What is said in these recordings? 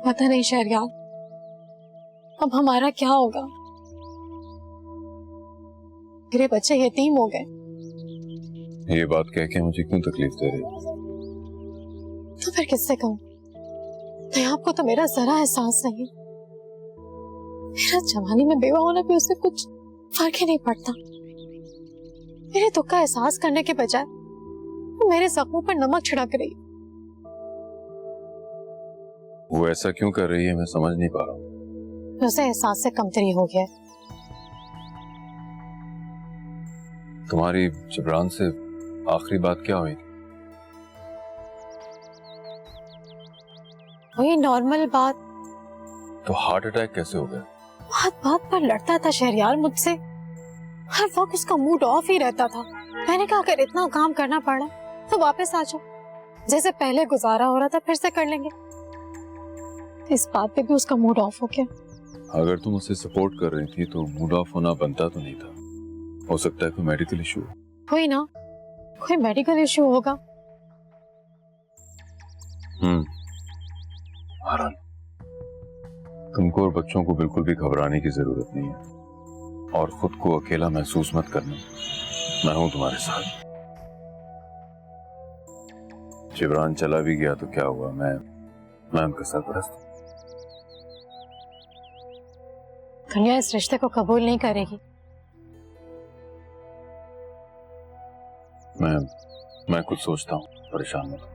पता नहीं शहरयार, अब हमारा क्या होगा। मेरे बच्चे यतीम हो गए। ये बात कह के मुझे क्यों तकलीफ दे रही हो? तो फिर किससे कहूं? मैं आपको तो मेरा जरा एहसास नहीं। मेरा जवानी में बेवा होना भी उससे कुछ फर्क ही नहीं पड़ता। मेरे दुख का एहसास करने के बजाय वो मेरे जख्मों पर नमक छिड़क रही। वो ऐसा क्यों कर रही है मैं समझ नहीं पा रहा हूँ। उसे एहसास से कमतरी हो गया। तुम्हारी जिब्रान से आखिरी बात क्या हुई? वही नॉर्मल बात। तो हार्ट अटैक कैसे हो गया? बात बात पर लड़ता था शहरयार मुझसे। हर वक्त उसका मूड ऑफ ही रहता था। मैंने कहा अगर इतना काम करना पड़ा तो वापस आ जाओ, जैसे पहले गुजारा हो रहा था फिर से कर लेंगे। इस बात पे भी उसका मूड ऑफ हो गया। अगर तुम उसे सपोर्ट कर रही थी तो मूड ऑफ होना बनता तो नहीं था। हो सकता है कोई मेडिकल इशू। कोई ना, कोई मेडिकल इशू होगा। आरन, तुमको और बच्चों को बिल्कुल भी घबराने की जरूरत नहीं है और खुद को अकेला महसूस मत करना। मैं हूं तुम्हारे साथ। जिब्रान चला भी गया तो क्या हुआ, मैं उनका सरपरस्त हूं। दुनिया इस रिश्ते को कबूल नहीं करेगी। मैं कुछ सोचता हूँ, परेशान मत हो।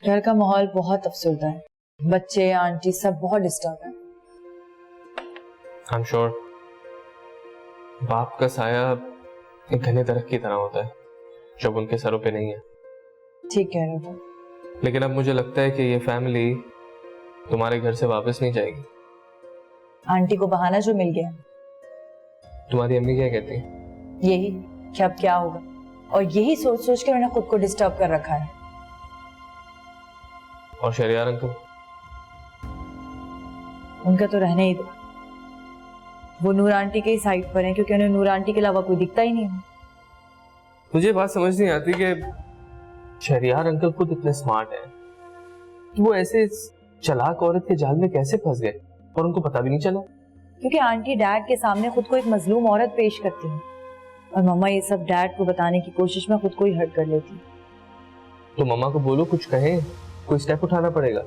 घर का माहौल बहुत अफसरदा है। बच्चे आंटी सब बहुत डिस्टर्ब है। आई एम श्योर बाप का साया एक घने दरख्त की तरह होता है जब उनके सरों पे नहीं है। ठीक कह रहे हो। लेकिन अब मुझे लगता है कि ये फैमिली तुम्हारे घर से वापस नहीं जाएगी। आंटी को बहाना जो मिल गया। तुम्हारी अम्मी क्या कहती है? यही कि अब क्या होगा, और यही सोच सोच के मैंने खुद को डिस्टर्ब कर रखा है। और शहरयार अंकल? उनका तो रहने ही दो। वो नूर आंटी के ही साइड पर है क्योंकि उन्हें नूर आंटी के अलावा कोई दिखता ही नहीं है। मुझे बात समझ नहीं आती कि शहरयार अंकल खुद इतने स्मार्ट हैं कि वो ऐसे चालाक औरत के जाल में कैसे फंस गए और उनको पता भी नहीं चला। क्योंकि आंटी डैड के सामने खुद को एक मजलूम औरत पेश करती है और मम्मा ये सब डैड को बताने की कोशिश में खुद को ही हर्ट कर लेती। तो मम्मा को बोलो, कुछ कहें, कोई स्टेप उठाना पड़ेगा।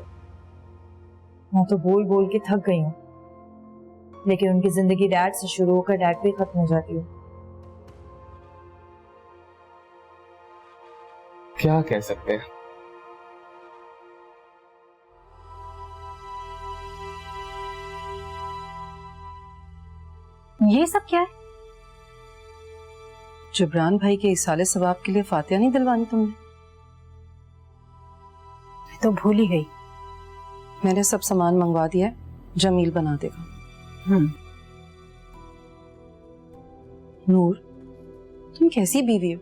मैं तो बोल बोल के थक गई हूँ, लेकिन उनकी जिंदगी डैड से शुरू होकर डैड पे खत्म हो जाती है। क्या कह सकते हैं। ये सब क्या है? जिब्रान भाई के इसाले सवाब के लिए फातिहा नहीं दिलवानी तुमने? मैं तो भूल ही गई। मैंने सब सामान मंगवा दिया है, जमील बना देगा। नूर, तुम कैसी बीवी हो?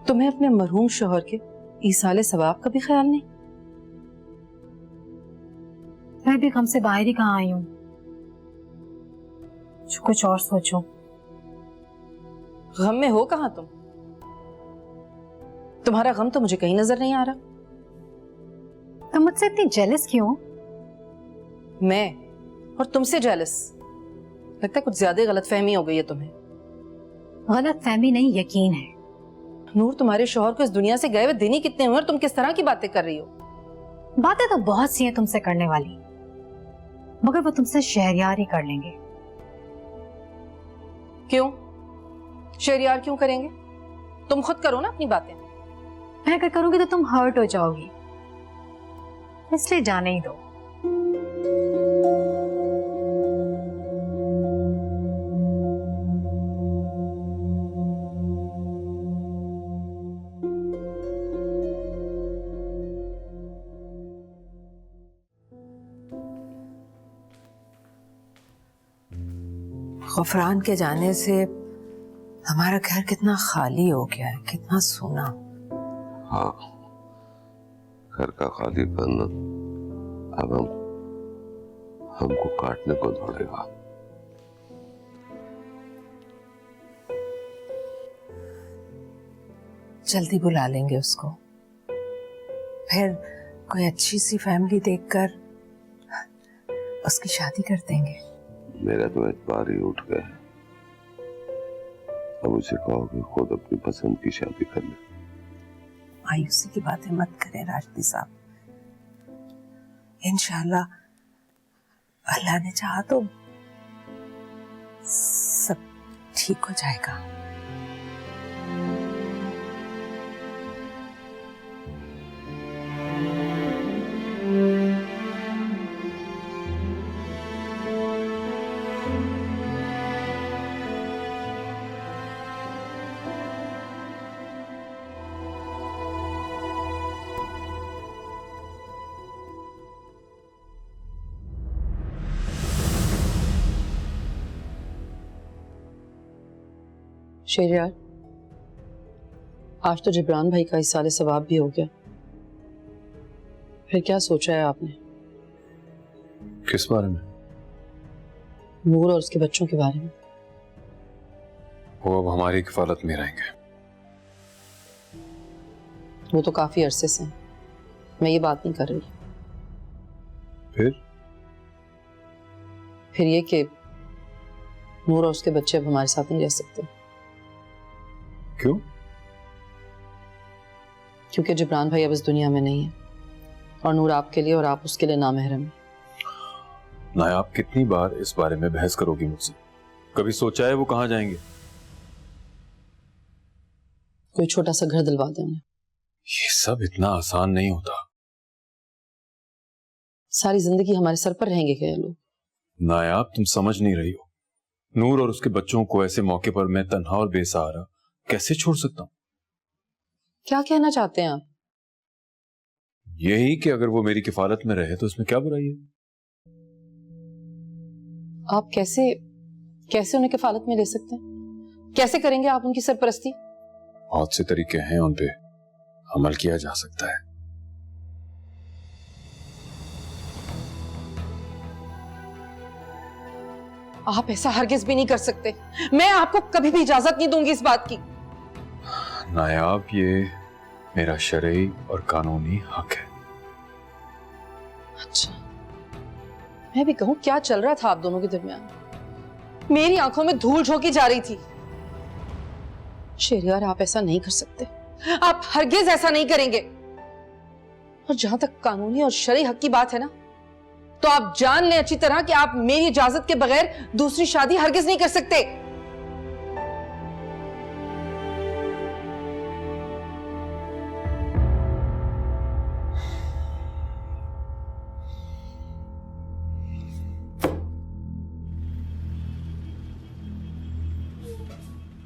तुम्हें अपने मरहूम शौहर के इसाले सवाब का भी ख्याल नहीं? मैं भी गम से बाहर ही कहाँ आई हूँ। कुछ और सोचो। गम में हो कहाँ तुम? तुम्हारा गम तो मुझे कहीं नजर नहीं आ रहा। तुम मुझसे इतनी जेलस क्यों? मैं और तुमसे जेलस? लगता है कुछ ज्यादा गलतफहमी हो गई है तुम्हें। गलतफहमी नहीं, यकीन है। नूर, तुम्हारे शौहर को इस दुनिया से गए हुए दिन ही कितने हुए और तुम किस तरह की बातें कर रही हो? बातें तो बहुत सी हैं तुमसे करने वाली, मगर वो तुमसे शहरयार ही कर लेंगे। क्यों? शहरयार क्यों करेंगे? तुम खुद करो ना अपनी बातें। मैं अगर करूंगी तो तुम हर्ट हो जाओगी, इसलिए जाने ही दो। गफरान के जाने से हमारा घर कितना खाली हो गया है, कितना सूना। हाँ, घर का खालीपन अब हमको काटने को दौड़ेगा। जल्दी बुला लेंगे उसको, फिर कोई अच्छी सी फैमिली देखकर उसकी शादी कर देंगे। मेरा तो एतबार ही उठ गया है। अब उसे कहो कि खुद अपनी पसंद की शादी कर ले। मायूसी की बातें मत करें राजदी साहब, इंशाल्लाह अल्लाह ने चाहा तो सब ठीक हो जाएगा। शेरियार, आज तो जिब्रान भाई का इसाले सवाब भी हो गया। फिर क्या सोचा है आपने? किस बारे में? नूर और उसके बच्चों के बारे में। वो अब हमारी किफालत में रहेंगे। वो तो काफी अरसे से हैं। मैं ये बात नहीं कर रही। फिर ये कि नूर और उसके बच्चे अब हमारे साथ नहीं रह सकते। क्यों? क्योंकि जिब्रान भाई अब इस दुनिया में नहीं है और नूर आपके लिए और आप उसके लिए नामहरम है। नायाब, कितनी बार इस बारे में बहस करोगी मुझसे? कभी सोचा है वो कहाँ जाएंगे? कोई छोटा सा घर दिलवा दें उन्हें। ये सब इतना आसान नहीं होता। सारी जिंदगी हमारे सर पर रहेंगे क्या ये लोग? नायाब, तुम समझ नहीं रही हो। नूर और उसके बच्चों को ऐसे मौके पर मैं तन्हा और बेसहारा कैसे छोड़ सकता हूं? क्या कहना चाहते हैं आप? यही कि अगर वो मेरी किफालत में रहे तो इसमें क्या बुराई है? आप कैसे कैसे उन्हें किफालत में ले सकते हैं? कैसे करेंगे आप उनकी सरपरस्ती? बहुत से तरीके हैं, उन पे अमल किया जा सकता है। आप ऐसा हरगिज भी नहीं कर सकते। मैं आपको कभी भी इजाजत नहीं दूंगी इस बात की। नायाब, ये मेरा शरई और कानूनी हक है। अच्छा, मैं भी कहूं क्या चल रहा था आप दोनों के दरमियान? मेरी आंखों में धूल झोंकी जा रही थी। शेरियार, आप ऐसा नहीं कर सकते। आप हरगिज ऐसा नहीं करेंगे। और जहां तक कानूनी और शरई हक की बात है ना, तो आप जान लें अच्छी तरह कि आप मेरी इजाजत के बगैर दूसरी शादी हरगिज नहीं कर सकते।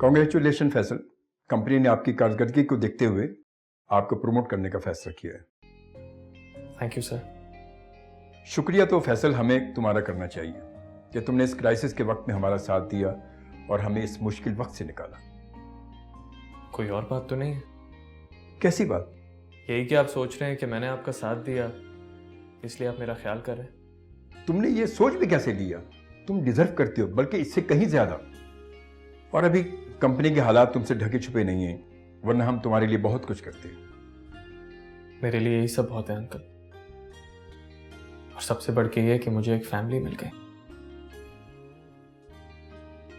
कांग्रेचुलेशन फैसल, कंपनी ने आपकी कारकर्दगी को देखते हुए आपको प्रमोट करने का फैसला किया है। Thank you sir. शुक्रिया तो फैसल हमें तुम्हारा करना चाहिए कि तुमने इस क्राइसिस के वक्त में हमारा साथ दिया और हमें इस मुश्किल वक्त से निकाला। कोई और बात तो नहीं है? कैसी बात? यही कि आप सोच रहे हैं कि मैंने आपका साथ दिया इसलिए आप मेरा ख्याल कर रहे हैं? तुमने ये सोच भी कैसे लिया? तुम डिजर्व करते हो, बल्कि इससे कहीं ज्यादा। और अभी कंपनी के हालात तुमसे ढके छुपे नहीं हैं, वरना हम तुम्हारे लिए बहुत कुछ करते हैं। मेरे लिए यही सब बहुत है अंकल, और सबसे बढ़ के ये कि मुझे एक फैमिली मिल गई।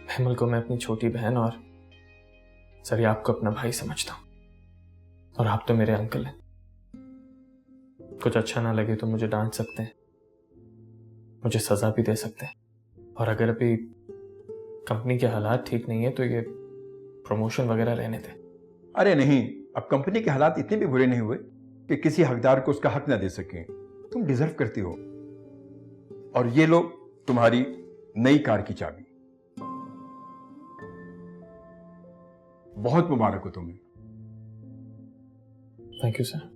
महमल को मैं अपनी छोटी बहन और सर आपको अपना भाई समझता हूं, और आप तो मेरे अंकल हैं। कुछ अच्छा ना लगे तो मुझे डांट सकते हैं, मुझे सजा भी दे सकते हैं, और अगर अभी कंपनी के हालात ठीक नहीं है तो ये प्रमोशन वगैरह रहने दें। अरे नहीं, अब कंपनी के हालात इतने भी बुरे नहीं हुए कि किसी हकदार को उसका हक ना दे सकें। तुम डिजर्व करती हो। और ये लो तुम्हारी नई कार की चाबी। बहुत मुबारक हो तुम्हें। Thank you sir.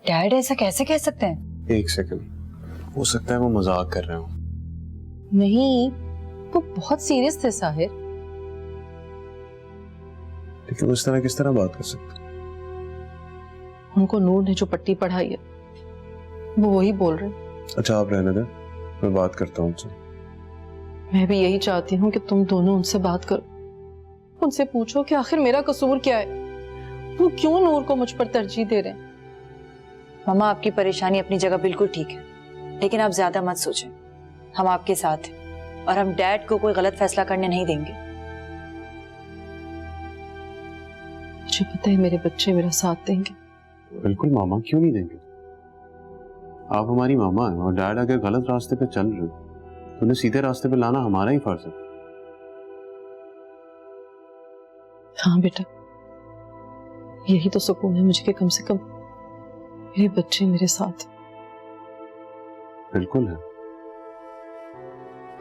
डैड ऐसा कैसे कह सकते हैं? एक सेकंड, हो सकता है वो मजाक कर रहे हो। नहीं, वो बहुत सीरियस थे साहिर। लेकिन उस तरह किस तरह बात कर सकते? उनको नूर ने जो पट्टी पढ़ाई है वो वही बोल रहे हैं। अच्छा आप रहने दें, मैं बात करता हूँ उनसे। मैं भी यही चाहती हूँ कि तुम दोनों उनसे बात करो, उनसे पूछो कि आखिर मेरा कसूर क्या है, वो क्यों नूर को मुझ पर तरजीह दे रहे हैं। मामा आपकी परेशानी अपनी जगह बिल्कुल ठीक है, लेकिन आप ज्यादा मत सोचें। हम आपके साथ हैं और हम डैड को कोई गलत फैसला करने नहीं देंगे। मुझे पता है मेरे बच्चे मेरा साथ देंगे। बिल्कुल मामा, क्यों नहीं देंगे? आप हमारी मामा हैं और डैड अगर गलत रास्ते पे चल रहे तो उन्हें सीधे रास्ते पे लाना हमारा ही फर्ज है। हाँ बेटा, यही तो सुकून है मुझे कि कम से कम मेरे बच्चे मेरे साथ। बिल्कुल है।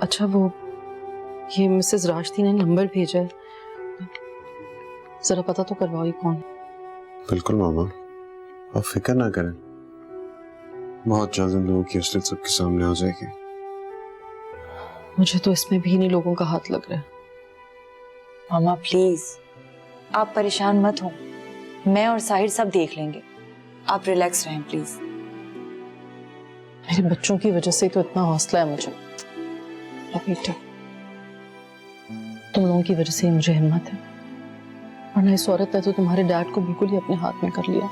अच्छा वो ये मिसेस राजती ने नंबर भेजा है, जरा पता तो करवाओ ये कौन है। बिल्कुल मामा, आप फिक्र ना करें, बहुत जल्द इन लोगों की असलियत सबके सामने आ जाएगी। मुझे तो इसमें भी इन्हीं लोगों का हाथ लग रहा है। मामा प्लीज आप परेशान मत हो, मैं और साहिर सब देख लेंगे। आप रिलैक्स रहें प्लीज। मेरे बच्चों की वजह से तो इतना हौसला है मुझे। बेटा तुम लोगों की वजह से ही मुझे हिम्मत है, वरना इस औरत ने तो तुम्हारे डैड को बिल्कुल ही अपने हाथ में कर लिया।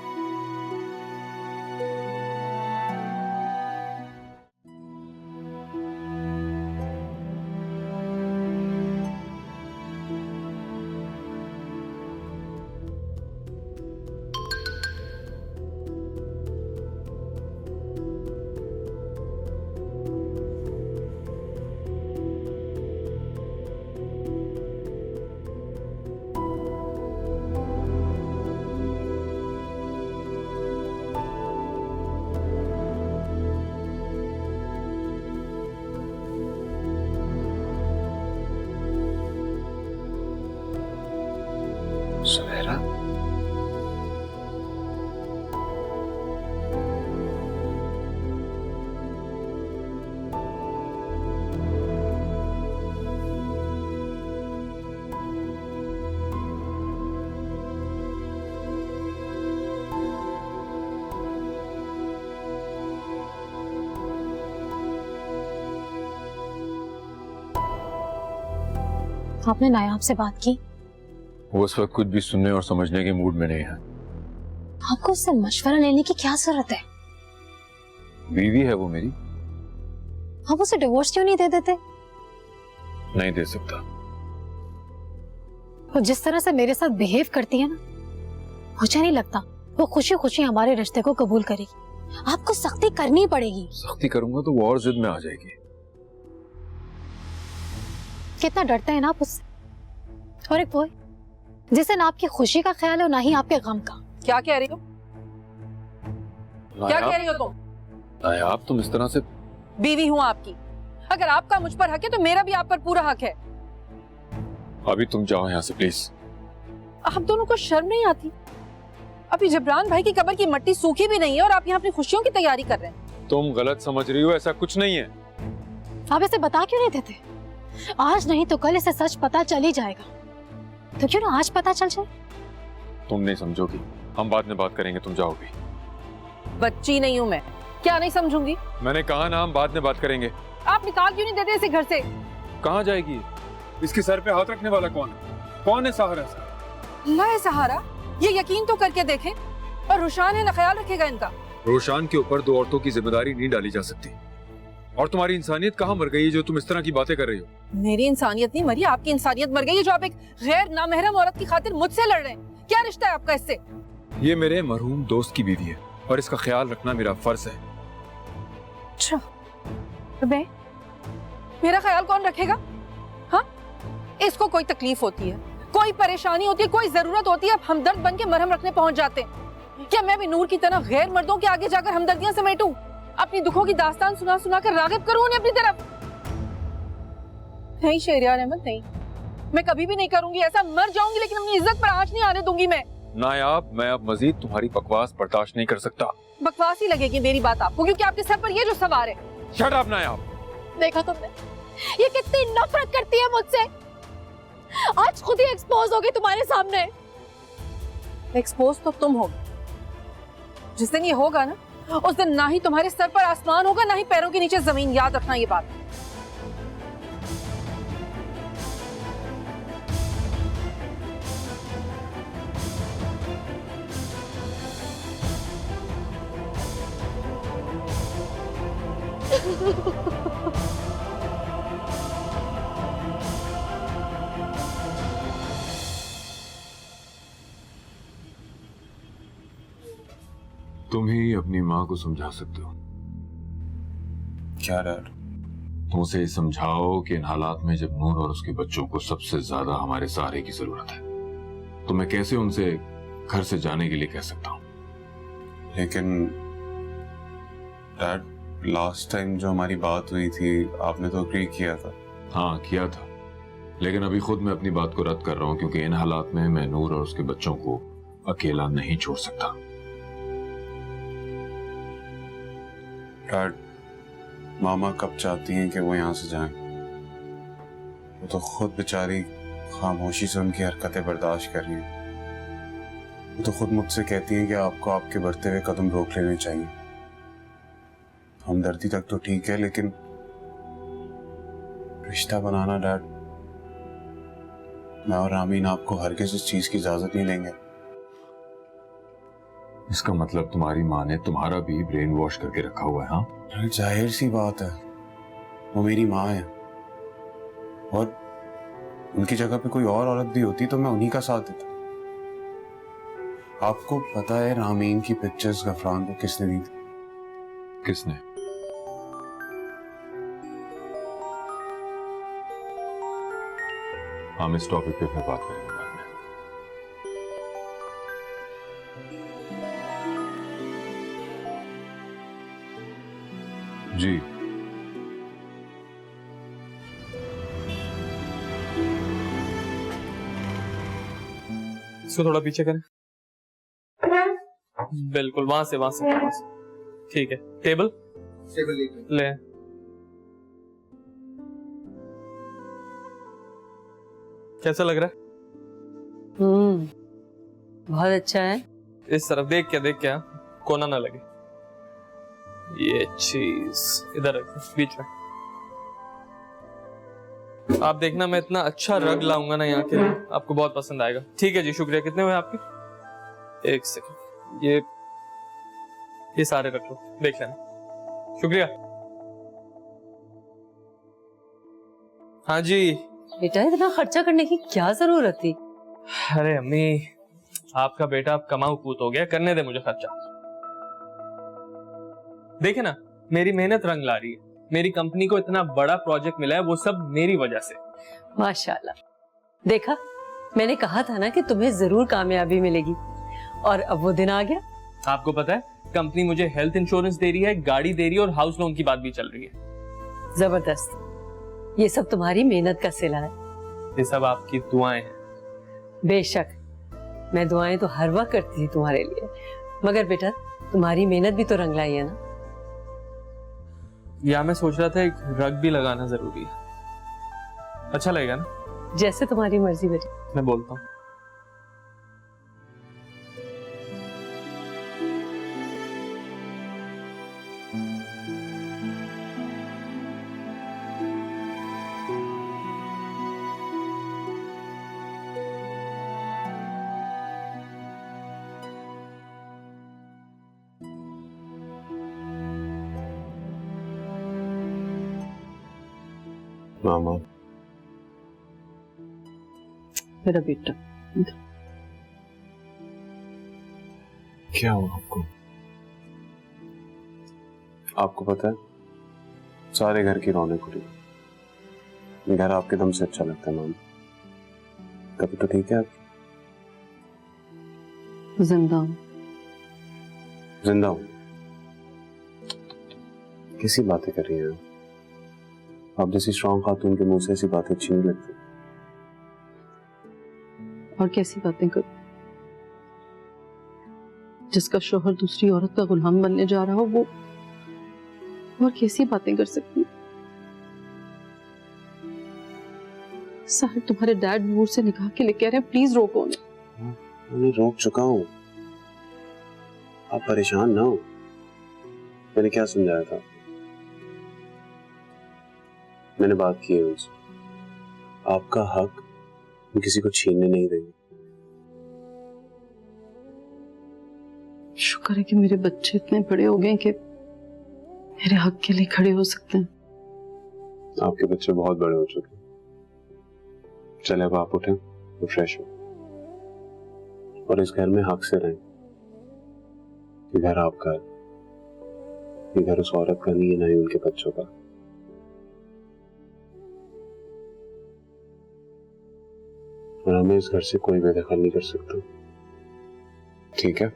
सुनहरा, आपने नायाब से बात की? वो इस वक्त कुछ भी सुनने और समझने के मूड में नहीं है। आपको उससे मशवरा लेने की क्या जरूरत है? बीवी है वो मेरी। आप उसे डिवोर्स क्यों नहीं दे देते? नहीं दे सकता। वो जिस तरह से मेरे साथ बिहेव करती है ना, मुझे नहीं लगता वो खुशी खुशी हमारे रिश्ते को कबूल करेगी। आपको सख्ती करनी पड़ेगी। सख्ती करूंगा तो वो और जिद में आ जाएगी। कितना डरते हैं ना आप उससे। और एक वो है जिसे ना आपकी खुशी का ख्याल है और ना ही आपके गम का। क्या कह रही हो? क्या कह रही हो तुम? नायाब, तुम इस तरह से। बीवी हूँ आपकी, अगर आपका मुझ पर हक है तो मेरा भी आप पर पूरा हक है। अभी तुम जाओ यहाँ से प्लीज। आप दोनों को शर्म नहीं आती? अभी जबरान भाई की कब्र की मट्टी सूखी भी नहीं है और आप यहाँ अपनी खुशियों की तैयारी कर रहे हैं। तुम गलत समझ रही हो, ऐसा कुछ नहीं है। आप इसे बता क्यों नहीं देते? आज नहीं तो कल इसे सच पता चल ही जाएगा, तो क्यों ना आज पता चल जाए। तुम नहीं समझोगी, हम बाद में बात करेंगे, तुम जाओगी। बच्ची नहीं हूँ मैं, क्या नहीं समझूंगी? मैंने कहा ना हम बाद में बात करेंगे। आप निकाल क्यों नहीं देते इसे घर से? कहाँ जाएगी? इसके सर पे हाथ रखने वाला कौन है? कौन है सहारा? अल्लाह है सहारा, ये यकीन तो करके देखें। और रुशान है ना, ख्याल रखेगा इनका। रोशान के ऊपर दो औरतों की जिम्मेदारी नहीं डाली जा सकती। और तुम्हारी इंसानियत कहाँ मर गई है जो तुम इस तरह की बातें कर रही हो? मेरी इंसानियत नहीं मरी, आपकी इंसानियत मर गई है जो आप एक गैर नामहरम औरत की खातिर मुझसे लड़ रहे हैं। क्या रिश्ता है आपका इससे? ये मेरे मरहूम दोस्त की बीवी है और इसका ख्याल रखना मेरा फर्ज है। अच्छा, तो मेरा ख्याल कौन रखेगा? हाँ, इसको कोई तकलीफ होती है, कोई परेशानी होती है, कोई जरूरत होती है, आप हमदर्द बन के मरहम रखने पहुंच जाते हैं। क्या मैं भी नूर की तरह गैर मर्दों के आगे जाकर हमदर्दियां समेटूं, अपनी दुखों की दास्तान सुना सुना कर रागिब करूं उन्हें अपनी तरफ? नहीं शहरियार अहमद, नहीं, मैं कभी भी नहीं करूंगी ऐसा। मर जाऊंगी लेकिन अपनी इज्जत पर आंच नहीं आने दूंगी मैं। नायाब, मैं अब मजीद तुम्हारी बकवास बर्दाश्त नहीं कर सकता। बकवास ही लगेगी मेरी बात आपको, क्योंकि आपके सर पर ये जो सवार है। शट अप नायाब। देखा तुमने ये कितनी नफरत करती है मुझसे। आज खुद ही एक्सपोज होगी तुम्हारे सामने। एक्सपोज तो तुम होगी। जिस दिन ये होगा ना, उस दिन ना ही तुम्हारे सर पर आसमान होगा, ना ही पैरों के नीचे जमीन। याद रखना ये बात। तुम ही अपनी माँ को समझा सकते हो। क्या डैड? तुम उसे समझाओ कि इन हालात में जब नूर और उसके बच्चों को सबसे ज्यादा हमारे सहारे की जरूरत है, तो मैं कैसे उनसे घर से जाने के लिए कह सकता हूँ? लेकिन डैड, लास्ट टाइम जो हमारी बात हुई थी आपने तो एग्री किया था। हाँ किया था, लेकिन अभी खुद मैं अपनी बात को रद्द कर रहा हूँ, क्योंकि इन हालात में मैं नूर और उसके बच्चों को अकेला नहीं छोड़ सकता। डैड, मामा कब चाहती हैं कि वो यहाँ से जाएं? वो तो खुद बेचारी खामोशी से उनकी हरकतें बर्दाश्त कर रही हैं। वो तो खुद मुझसे कहती हैं कि आपको आपके बढ़ते हुए कदम रोक लेने चाहिए। हमदर्दी तक तो ठीक है, लेकिन रिश्ता बनाना डैड, मैं और रामीन आपको हरगिज़ इस चीज की इजाजत नहीं देंगे। इसका मतलब तुम्हारी माँ ने तुम्हारा भी ब्रेन वॉश करके रखा हुआ है? हाँ, जाहिर सी बात है, वो मेरी माँ है, और उनकी जगह पे कोई और औरत भी होती तो मैं उन्हीं का साथ देता। आपको पता है रामीन की पिक्चर्स गफरान को किसने दी थी? किसने? हम इस टॉपिक पे फिर बात करेंगे बाद में। जी इसको थोड़ा पीछे करें। बिल्कुल वहां से ठीक है। टेबल ले। कैसा लग रहा है? बहुत अच्छा है। इस तरफ देख क्या कोना ना लगे। ये चीज इधर रख बीच में। आप देखना, मैं इतना अच्छा रग लाऊंगा ना यहाँ के लिए, आपको बहुत पसंद आएगा। ठीक है जी, शुक्रिया। कितने हुए आपके? एक सेकंड, ये सारे रख लो, देख लेना। शुक्रिया। हाँ जी। बेटा इतना खर्चा करने की क्या जरूरत थी? अरे अम्मी, आपका बेटा अब कमाऊ पूत हो गया, करने दे मुझे खर्चा। देखे ना, मेरी मेहनत रंग ला रही है। मेरी कंपनी को इतना बड़ा प्रोजेक्ट मिला है, वो सब मेरी वजह से। माशाल्लाह। देखा, मैंने कहा था ना कि तुम्हें जरूर कामयाबी मिलेगी, और अब वो दिन आ गया। आपको पता है, कंपनी मुझे हेल्थ इंश्योरेंस दे रही है, गाड़ी दे रही है, और हाउस लोन की बात भी चल रही है। जबरदस्त। ये सब तुम्हारी मेहनत का सिला है। ये सब आपकी दुआएं हैं। बेशक, मैं दुआएं तो हर वक्त करती थी तुम्हारे लिए, मगर बेटा तुम्हारी मेहनत भी तो रंग लाई है ना। या मैं सोच रहा था एक रग भी लगाना जरूरी है। अच्छा लगेगा ना? जैसे तुम्हारी मर्जी बेटा। मैं बोलता हूँ। मामा, मेरा बेटा, क्या हुआ आपको? आपको पता है, सारे घर की रौनक उड़ी। घर आपके दम से अच्छा लगता है मामा। कभी तो ठीक है आपकी? जिंदा हूँ। जिंदा हूँ? कैसी बातें कर रही हैं आप जैसी स्ट्रॉन्ग खातून के मुंह से ऐसी बातें अच्छी नहीं लगती। और कैसी बातें करूं? जिसका शोहर दूसरी औरत का गुलाम बनने जा रहा हो, वो और कैसी बातें कर सकती है? साहिर, तुम्हारे डैड नूर से निकाह के लिए कह रहे हैं, प्लीज रोको उन्हें। मैं रोक चुका हूँ, आप परेशान ना हो। मैंने क्या समझाया था? मैंने बात की है उनसे, आपका हक हम किसी को छीनने नहीं देंगे। शुक्र है कि मेरे बच्चे इतने बड़े हो गए कि मेरे हक के लिए खड़े हो सकते हैं। आपके बच्चे बहुत बड़े हो चुके हैं। चले अब आप उठें तो फ्रेश हो और इस घर में हक से रहें। ये घर आपका है, ये घर उस औरत का नहीं है, ना ही उनके बच्चों का। और हमें इस घर से कोई बेदखल नहीं कर सकता, ठीक है?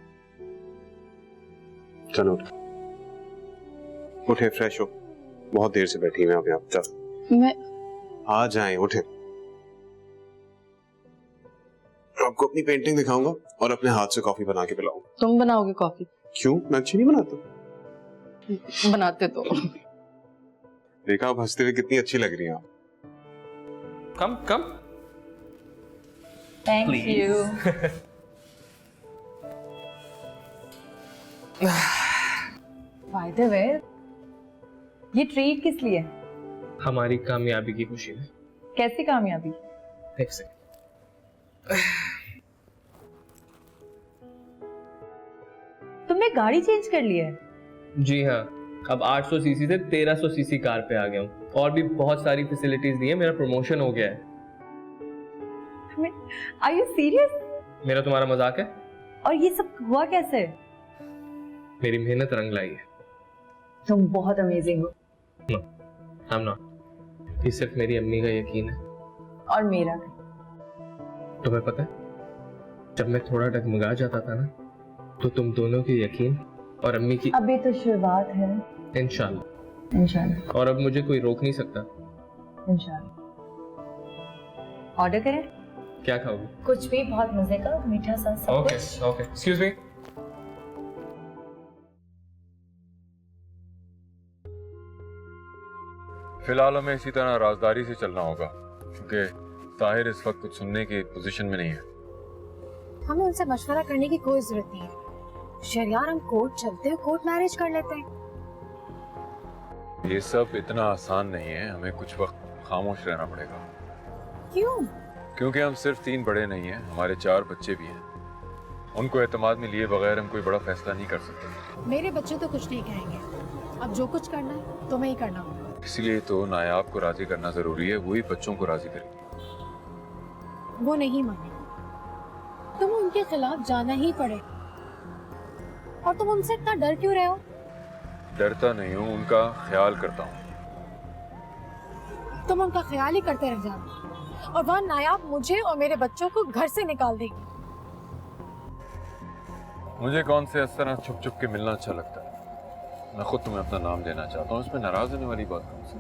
चलो उठे, फ्रेश हो। बहुत देर से बैठी हैं आप यहाँ। चल मैं आ जाएं, उठे। आपको अपनी पेंटिंग दिखाऊंगा और अपने हाथ से कॉफी बना के पिलाऊंगा। तुम बनाओगे कॉफी? क्यों, मैं अच्छी नहीं बनाता? बनाते तो। देखा आप हंसते हुए कितनी अच्छी लग रही हैं आप। कम कम। Thank you. By the way, ये ट्रीट किस लिए? हमारी कामयाबी की खुशी में। कैसी कामयाबी? एक सेकंड। तुमने गाड़ी चेंज कर ली है? जी हाँ, अब 800 सीसी से 1300 सीसी कार पे आ गया हूँ और भी बहुत सारी फैसिलिटीज दी है। मेरा प्रमोशन हो गया है। Are you serious? मेरा तुम्हारा मजाक है? और ये सब हुआ कैसे? मेरी मेहनत रंग लाई है। तुम बहुत अमेजिंग हो। I'm not। ये सिर्फ मेरी अम्मी का यकीन है। और मेरा। तुम्हें पता है, जब मैं थोड़ा डगमगा जाता था ना, तो तुम दोनों के यकीन और अम्मी की अभी तो शुरुआत है। इंशाल्लाह। इंशाल्लाह। और अब मुझे कोई रोक नहीं सकता। इंशाल्लाह। ऑर्डर करें? क्या खाओगे? कुछ भी, बहुत मजे का मीठा सा सब ओके कुछ। Okay, excuse me. फिलहाल हमें इसी तरह राजदारी से चलना होगा, क्योंकि ताहिर इस वक्त कुछ सुनने की पोजीशन में नहीं है। हमें उनसे मशवरा करने की कोई जरूरत नहीं है। शरियार, हम कोर्ट चलते हैं, कोर्ट मैरिज कर लेते हैं। ये सब इतना आसान नहीं है, हमें कुछ वक्त खामोश रहना पड़ेगा। क्यों? क्योंकि हम सिर्फ 3 बड़े नहीं हैं, हमारे 4 बच्चे भी हैं। उनको एतमाद में लिए बगैर हम कोई बड़ा फैसला नहीं कर सकते। मेरे बच्चे तो कुछ नहीं कहेंगे। अब जो कुछ करना है तुम्हें ही करना होगा। इसलिए तो नायाब को राजी करना जरूरी है, वही बच्चों को राजी करेगी। वो नहीं माने, तुम्हें उनके खिलाफ जाना ही पड़े। और तुम उनसे इतना डर क्यों रहे हो? डरता नहीं हूँ, उनका ख्याल करता हूँ। तुम उनका ख्याल ही करते रह जाओ और वहाँ नायाब मुझे और मेरे बच्चों को घर से निकाल देगी। मुझे कौन से इस तरह छुप छुप के मिलना अच्छा लगता है। मैं खुद तुम्हें अपना नाम देना चाहता हूँ, इसमें नाराज होने वाली बात कौन सी?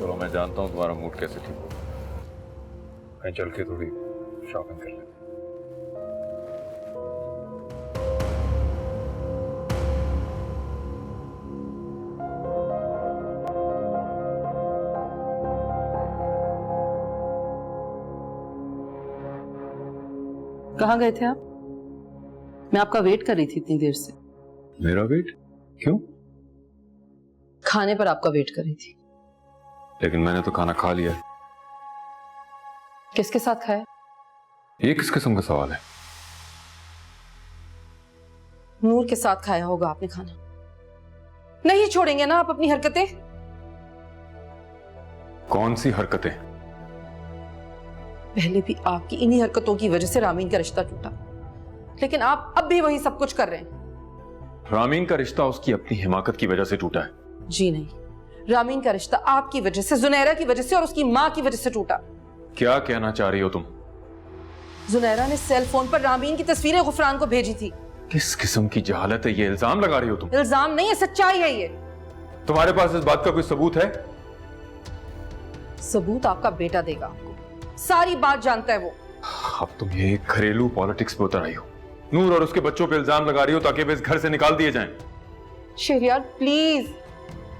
चलो मैं जानता हूँ तुम्हारा मूड कैसे ठीक होगा, कहीं चल के थोड़ी शॉपिंग कर लेते हैं। कहाँ गए थे आप? मैं आपका वेट कर रही थी इतनी देर से। मेरा वेट? क्यों? खाने पर आपका वेट कर रही थी। लेकिन मैंने तो खाना खा लिया। किसके साथ खाया? ये किस किस्म का सवाल है? नूर के साथ खाया होगा आपने खाना। नहीं छोड़ेंगे ना आप अपनी हरकतें? कौन सी हरकतें? पहले भी आपकी इन्हीं हरकतों की वजह से रामीन का रिश्ता टूटा, लेकिन आप अब भी वही सब कुछ कर रहे हैं। रामीन का रिश्ता उसकी अपनी हिमाकत की वजह से टूटा है। जी नहीं, रामीन का रिश्ता आपकी वजह से, जुनैरा की वजह से और उसकी माँ की वजह से टूटा। क्या कहना चाह रही हो तुम? जुनैरा ने सेल फोन पर रामीन की तस्वीरें गुफरान को भेजी थी। किस किस्म की जहालत है ये? इल्जाम लगा रही हो तुम? इल्जाम नहीं है, सच्चाई है ये। तुम्हारे पास इस बात का कोई सबूत है? सबूत आपका बेटा देगा आपको, सारी बात जानता है वो। अब तुम ये घरेलू पॉलिटिक्स पे उतर आई हो। नूर और उसके बच्चों पे इल्जाम लगा रही हो ताकि वे इस घर से निकाल दिए जाएं। शहरियार प्लीज,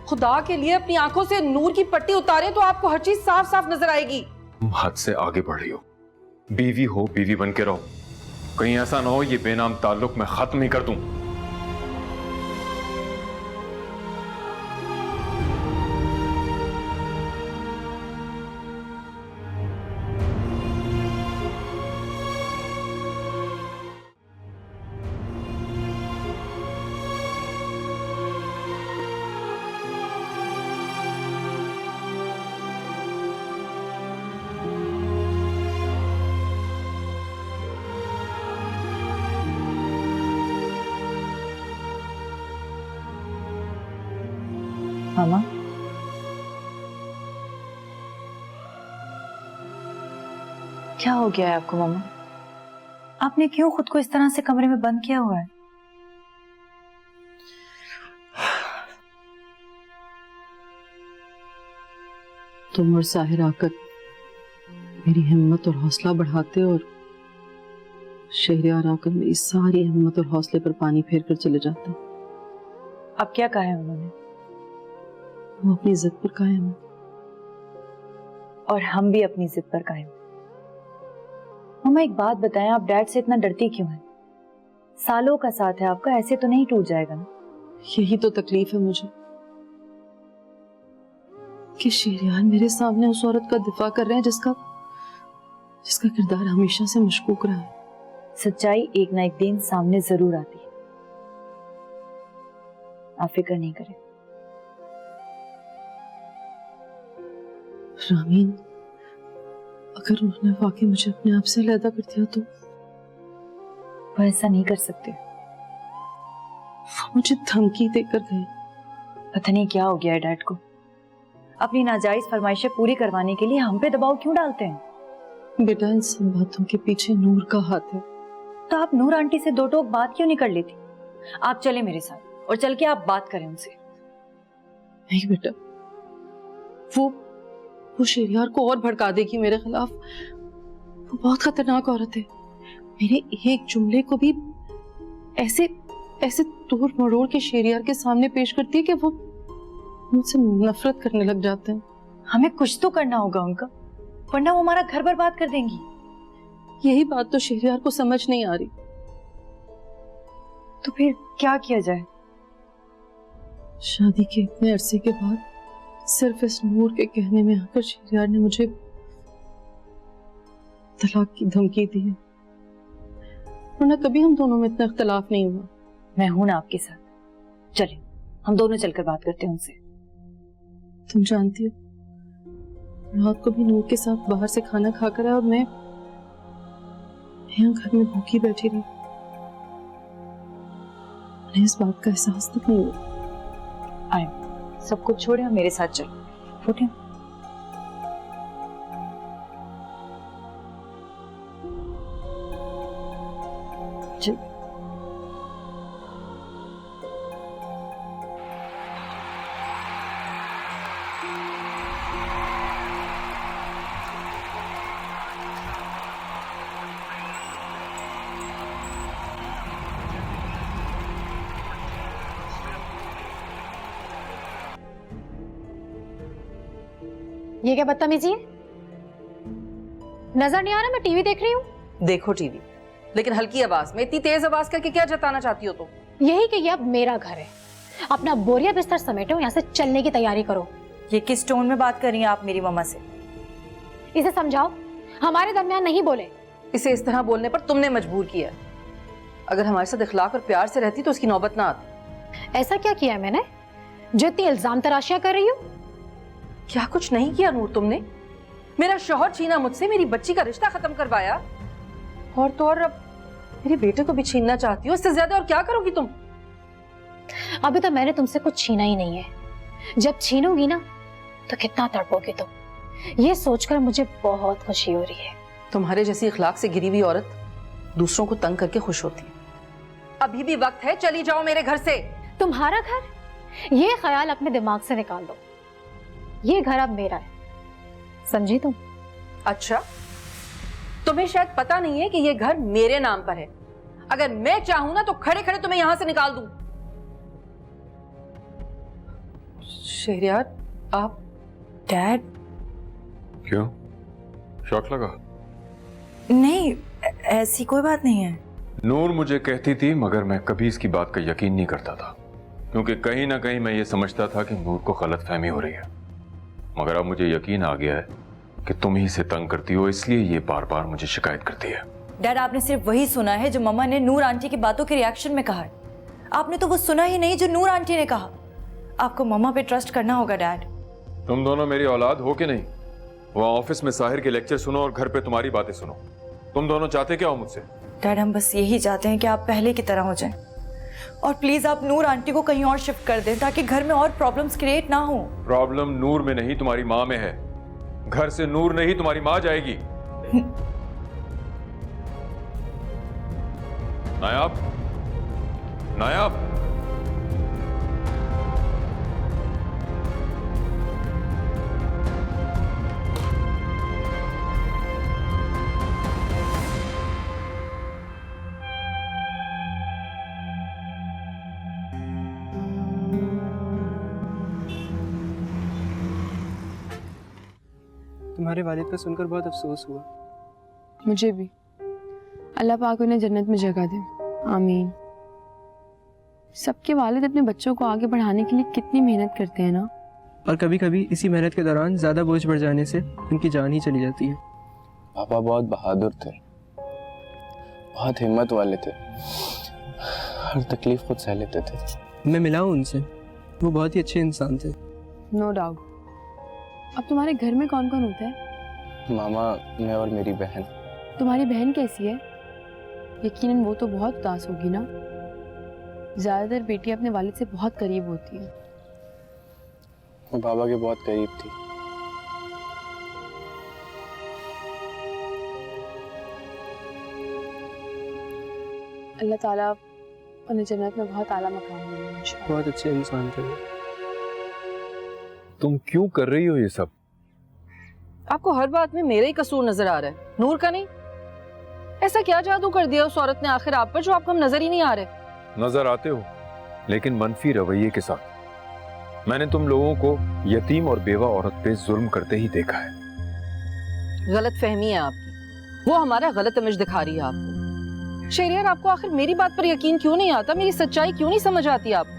खुदा के लिए अपनी आंखों से नूर की पट्टी उतारे तो आपको हर चीज साफ साफ नजर आएगी। तुम हद से आगे बढ़ रही हो। बीवी हो, बीवी बन के रहो। कहीं ऐसा ना हो ये बेनाम ताल्लुक मैं खत्म ही कर दूं। मामा, क्या हो गया है आपको मामा? आपने क्यों खुद को इस तरह से कमरे में बंद किया हुआ है? तुम और साहिर आकर मेरी हिम्मत और हौसला बढ़ाते और शहरियार आकर मेरी सारी हिम्मत और हौसले पर पानी फेर कर चले जाते। अब क्या कहा है उन्होंने? वो अपनी जिद पर कायम है। और हम भी अपनी जिद पर कायम। मामा एक बात बताएं, आप डैड से इतना डरती क्यों हैं? सालों का साथ है आपका, ऐसे तो नहीं टूट जाएगा ना? यही तो तकलीफ है मुझे कि शहरियार मेरे सामने उस औरत का दिफा कर रहे हैं जिसका किरदार हमेशा से मशकूक रहा है। सच्चाई एक ना एक दिन सामने जरूर आती है, आप फिक्र नहीं करें। रामीन, अगर उन्होंने वाकई मुझे अपने आप से अलग कर दिया तो? वो ऐसा नहीं कर सकते। वो मुझे धमकी देकर गए। पता नहीं क्या हो गया है डैड को। अपनी नाजायज फरमाइशें पूरी करवाने के लिए हम पे दबाव क्यों डालते हैं? बेटा, इन सब बातों के पीछे नूर का हाथ है। तो आप नूर आंटी से दो टोक बात क्यों नहीं कर लेती? आप चले मेरे साथ और चल के आप बात करें उनसे। नहीं बेटा, वो शहरियार को और भड़का देगी मेरे खिलाफ। वो बहुत खतरनाक औरत है। मेरे एक जुमले को भी ऐसे तोड़ मरोड़ के शहरियार के सामने पेश करती है कि वो मुझसे नफरत करने लग जाते हैं। हमें कुछ तो करना होगा उनका, वरना वो हमारा घर बर्बाद कर देंगी। यही बात तो शहरियार को समझ नहीं आ रही। तो फिर क्या किया जाए? शादी के इतने अरसे के बाद सिर्फ इस नूर के कहने में आकर शहरियार ने मुझे तलाक की धमकी दी है, वरना कभी हम दोनों में इतना इख्तलाफ नहीं हुआ। मैं हूं ना आपके साथ, चले हम दोनों चलकर बात करते हैं उनसे। तुम जानती हो, रात को भी नूर के साथ बाहर से खाना खाकर आया और मैं यहाँ घर में भूखी बैठी रही। मुझे इस बात का एहसास तक नहीं हुआ। आए, सब कुछ छोड़े और मेरे साथ चलो। उठे। चल। ये क्या बदतमीजी है? नजर नहीं आ रहा मैं टीवी देख रही हूँ? देखो टीवी, लेकिन हल्की आवाज में। इतनी तेज आवाज करके क्या जताना चाहती हो तुम? यही कि ये अब मेरा घर है। अपना बोरिया बिस्तर समेटो, यहाँ से चलने की तैयारी करो। ये किस टोन में बात कर रही हैं आप मेरी मम्मा से? इसे समझाओ, हमारे दरमियान नहीं बोले। इसे इस तरह बोलने पर तुमने मजबूर किया। अगर हमारे साथ इखलाक और प्यार से रहती तो उसकी नौबत ना आती। ऐसा क्या किया है मैंने जो इतनी इल्जाम तराशियां कर रही हूँ? क्या कुछ नहीं किया नूर तुमने? मेरा शौहर छीना मुझसे, मेरी बच्ची का रिश्ता खत्म करवाया, और तो और अब मेरे बेटे को भी छीनना चाहती हो। इससे ज्यादा और क्या करोगी तुम? अभी तो मैंने तुमसे कुछ छीना ही नहीं है। जब छीनूंगी ना तो कितना तड़पोगी तुम, ये सोचकर मुझे बहुत खुशी हो रही है। तुम्हारे जैसी इखलाक से गिरी हुई औरत दूसरों को तंग करके खुश होती है। अभी भी वक्त है, चली जाओ मेरे घर से। तुम्हारा घर? ये ख्याल अपने दिमाग से निकाल दो। ये घर अब मेरा है, समझी तुम? अच्छा, तुम्हें शायद पता नहीं है कि ये घर मेरे नाम पर है। अगर मैं चाहूं ना तो खड़े खड़े तुम्हें यहां से निकाल दूं। शहरयार, आप डैड। क्यों, शौक लगा? नहीं, ऐसी कोई बात नहीं है। नूर मुझे कहती थी, मगर मैं कभी इसकी बात का यकीन नहीं करता था, क्योंकि कहीं ना कहीं मैं ये समझता था कि नूर को गलतफहमी हो रही है। मगर अब मुझे यकीन आ गया है कि तुम ही इसे तंग करती हो, इसलिए ये बार बार मुझे शिकायत करती है। डैड, आपने सिर्फ वही सुना है जो मम्मा ने नूर आंटी की बातों के रिएक्शन में कहा है। आपने तो वो सुना ही नहीं जो नूर आंटी ने कहा। आपको मम्मा पे ट्रस्ट करना होगा डैड। तुम दोनों मेरी औलाद हो कि नहीं? वहाँ ऑफिस में साहिर के लेक्चर सुनो और घर पे तुम्हारी बातें सुनो। तुम दोनों चाहते क्या हो मुझसे? डैड, हम बस यही चाहते हैं कि आप पहले की तरह हो जाएं। और प्लीज आप नूर आंटी को कहीं और शिफ्ट कर दें ताकि घर में और प्रॉब्लम्स क्रिएट ना हो। प्रॉब्लम नूर में नहीं, तुम्हारी माँ में है। घर से नूर नहीं, तुम्हारी माँ जाएगी। नायाब, नायाब, तुम्हारे वालिद का सुनकर बहुत अफसोस हुआ। मुझे भी। अल्लाह पाक उन्हें जन्नत में जगह दे, आमीन। सबके वालिद अपने बच्चों को आगे बढ़ाने के लिए कितनी मेहनत करते हैं ना। और कभी कभी इसी मेहनत के दौरान ज्यादा बोझ बढ़ जाने से उनकी जान ही चली जाती है। पापा बहुत बहादुर थे, बहुत हिम्मत वाले थे, हर तकलीफ खुद सह लेते थे। मैं मिला हूँ उनसे, वो बहुत ही अच्छे इंसान थे। No doubt. अब तुम्हारे घर में कौन कौन होता है? मामा, मैं और मेरी बहन। तुम्हारी बहन कैसी है? यकीनन वो तो बहुत उदास होगी ना। ज्यादातर बेटी अपने वालिद से बहुत करीब होती है। वो बाबा के बहुत करीब थी। अल्लाह ताला उन्हें जन्नत में बहुत आला मकाम देगा इंशाअल्लाह। बहुत अच्छे इंसान थे। तुम क्यों कर रही हो ये सब? आपको हर बात में मेरा ही कसूर नजर आ रहा है, नूर का नहीं। ऐसा क्या जादू कर दिया उस औरत ने आखिर आप पर जो आपको हम नजर ही नहीं आ रहे? नजर आते हो, लेकिन मनफी रवैये के साथ। मैंने तुम लोगों को यतीम और बेवा औरत पे जुल्म करते ही देखा है। गलत फहमी है आपकी, वो हमारा गलत इमेज दिखा रही है आपको। शहरयार, आपको आखिर मेरी बात पर यकीन क्यों नहीं आता? मेरी सच्चाई क्यों नहीं समझ आती आपको?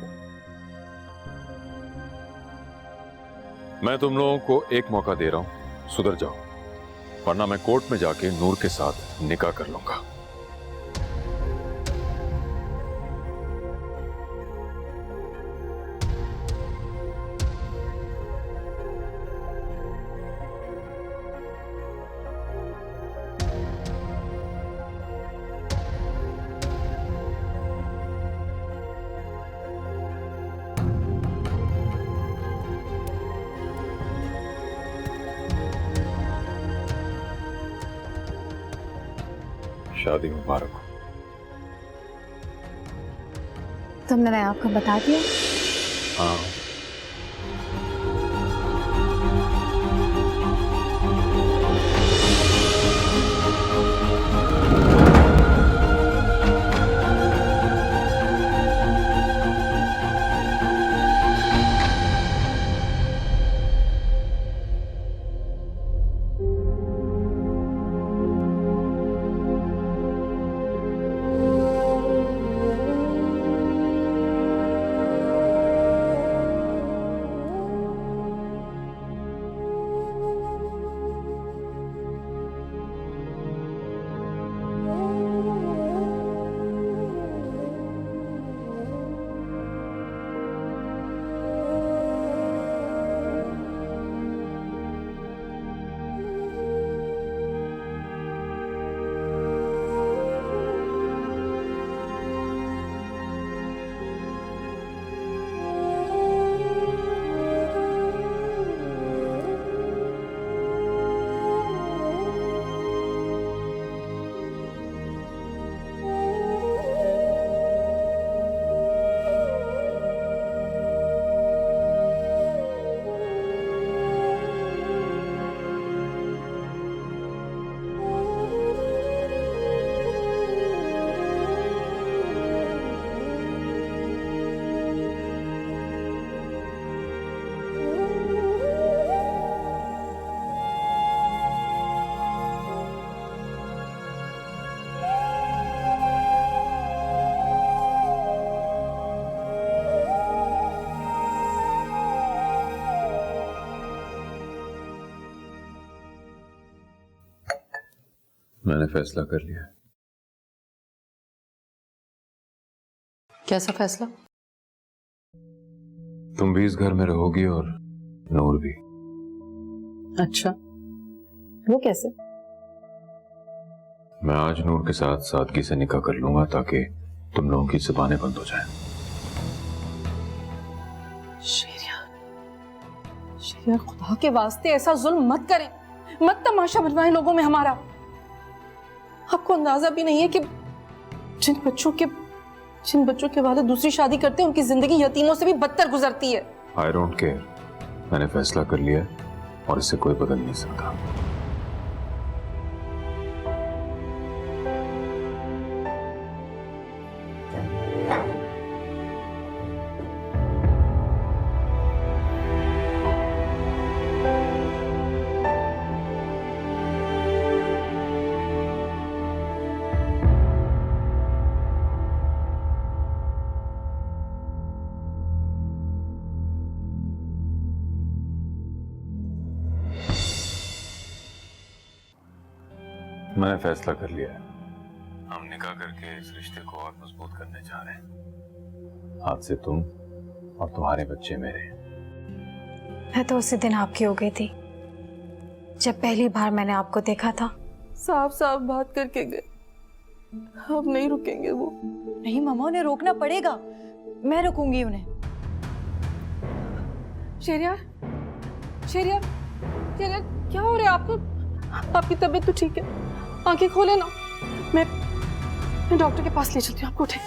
मैं तुम लोगों को एक मौका दे रहा हूं, सुधर जाओ, वरना मैं कोर्ट में जाके नूर के साथ निकाह कर लूंगा। शादी मुबारक हो। तुमने आपको बता दिया? हाँ, मैंने फैसला कर लिया। कैसा फैसला? तुम भी इस घर में रहोगी और नूर भी। अच्छा, वो कैसे? मैं आज नूर के साथ सादगी से निकाह कर लूंगा ताकि तुम लोगों की जुबानें बंद हो जाएं। शेरिया, खुदा के वास्ते ऐसा जुल्म मत करें, मत तमाशा बनवाएं लोगों में हमारा। आपको अंदाजा भी नहीं है कि जिन बच्चों के वालिद दूसरी शादी करते हैं उनकी जिंदगी यतीमों से भी बदतर गुजरती है। आई डोंट केयर, मैंने फैसला कर लिया और इसे कोई बदल नहीं सकता। मैंने फैसला कर लिया है, हम निकाह करके इस रिश्ते को और मजबूत करने जा रहे हैं। आज से तुम और तुम्हारे बच्चे मेरे। मैं तो उसी दिन आपकी हो गई थी जब पहली बार मैंने आपको देखा था। साफ साफ बात करके गए, अब नहीं रुकेंगे वो। नहीं मामा, उन्हें रोकना पड़ेगा, मैं रुकूंगी उन्हें। शेरिया, शेरिया, शेरिया, क्या हो रहा है आपको? आपकी तबीयत तो ठीक है? आंखें खोले ना, मैं डॉक्टर के पास ले चलती हूँ आपको। ठीक?